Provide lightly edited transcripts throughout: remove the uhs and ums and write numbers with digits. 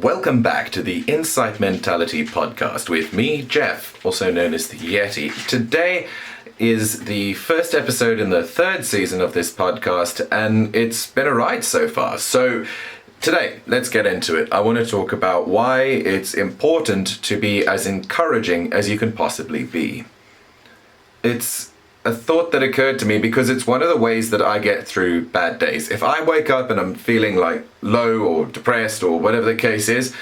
Welcome back to the Insight Mentality podcast with me, Jeff, also known as the Yeti. Today is the first episode in the third season of this podcast, and it's been a ride so far. So today, let's get into it. I want to talk about why it's important to be as encouraging as you can possibly be. It's a thought that occurred to me because it's one of the ways that I get through bad days. If I wake up and I'm feeling like low or depressed or whatever the case is,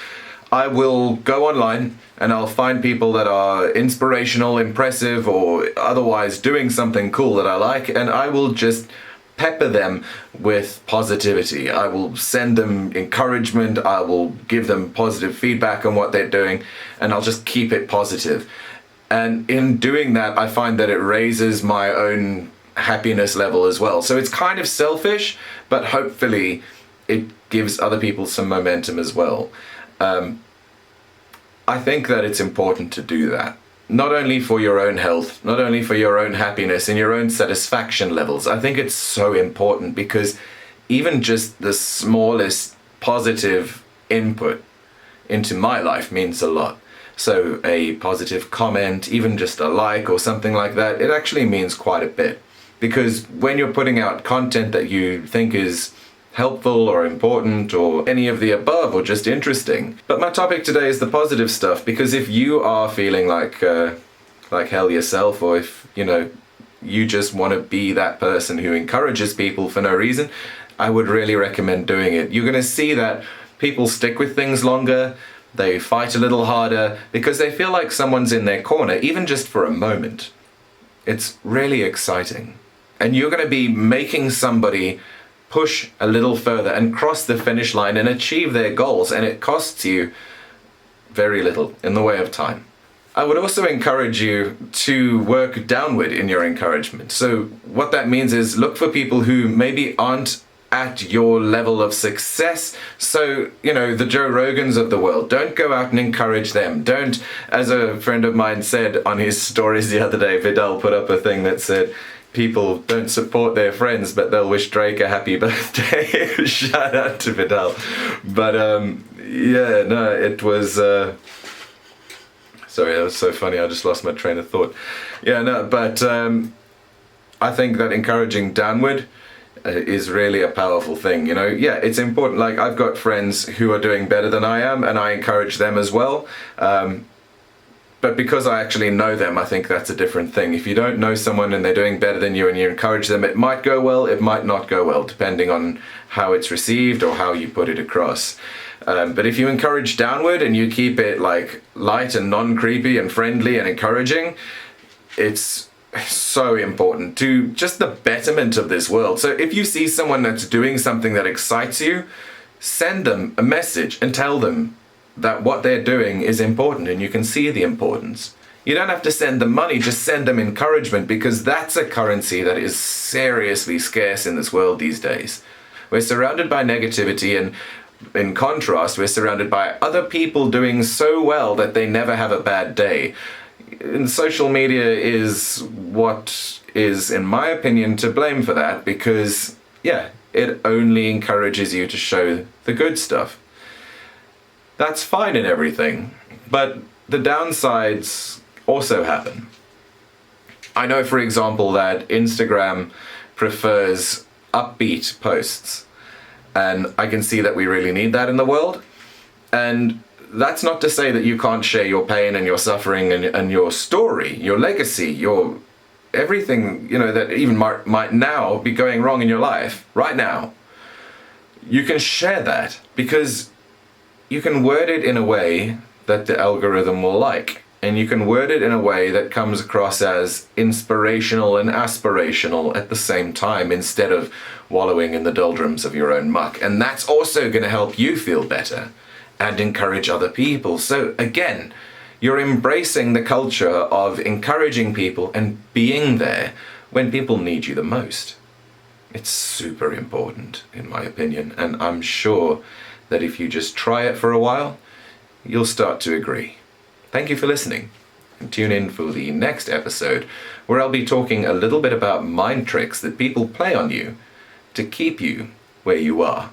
I will go online and I'll find people that are inspirational, impressive, or otherwise doing something cool that I like, and I will just pepper them with positivity. I will send them encouragement, I will give them positive feedback on what they're doing, and I'll just keep it positive. And in doing that, I find that it raises my own happiness level as well. So it's kind of selfish, but hopefully it gives other people some momentum as well. I think that it's important to do that. Not only for your own health, not only for your own happiness and your own satisfaction levels. I think it's so important because even just the smallest positive input into my life means a lot. So a positive comment, even just a like or something like that, it actually means quite a bit. Because when you're putting out content that you think is helpful or important or any of the above or just interesting. But my topic today is the positive stuff, because if you are feeling like hell yourself, or if you just want to be that person who encourages people for no reason, I would really recommend doing it. You're going to see that people stick with things longer. They fight a little harder because they feel like someone's in their corner, even just for a moment. It's really exciting. And you're going to be making somebody push a little further and cross the finish line and achieve their goals, and it costs you very little in the way of time. I would also encourage you to work downward in your encouragement. So what that means is look for people who maybe aren't at your level of success. So, the Joe Rogans of the world, don't go out and encourage them. Don't, as a friend of mine said on his stories the other day, Vidal put up a thing that said, people don't support their friends, but they'll wish Drake a happy birthday. Shout out to Vidal. But, it was, sorry, that was so funny, I just lost my train of thought. I think that encouraging downward is really a powerful thing. It's important. Like, I've got friends who are doing better than I am, and I encourage them as well. But because I actually know them, I think that's a different thing. If you don't know someone and they're doing better than you and you encourage them, it might go well, it might not go well, depending on how it's received or how you put it across. But if you encourage downward and you keep it like light and non-creepy and friendly and encouraging, it's so important to just the betterment of this world. So if you see someone that's doing something that excites you, send them a message and tell them that what they're doing is important and you can see the importance. You don't have to send them money, just send them encouragement, because that's a currency that is seriously scarce in this world these days. We're surrounded by negativity, and in contrast, we're surrounded by other people doing so well that they never have a bad day. And social media is what is, in my opinion, to blame for that, because, it only encourages you to show the good stuff. That's fine and everything, but the downsides also happen. I know, for example, that Instagram prefers upbeat posts, and I can see that we really need that in the world. And that's not to say that you can't share your pain and your suffering and your story, your legacy, your everything, that even might now be going wrong in your life, right now. You can share that because you can word it in a way that the algorithm will like. And you can word it in a way that comes across as inspirational and aspirational at the same time, instead of wallowing in the doldrums of your own muck. And that's also going to help you feel better and encourage other people. So again, you're embracing the culture of encouraging people and being there when people need you the most. It's super important, in my opinion, and I'm sure that if you just try it for a while, you'll start to agree. Thank you for listening, and tune in for the next episode, where I'll be talking a little bit about mind tricks that people play on you to keep you where you are.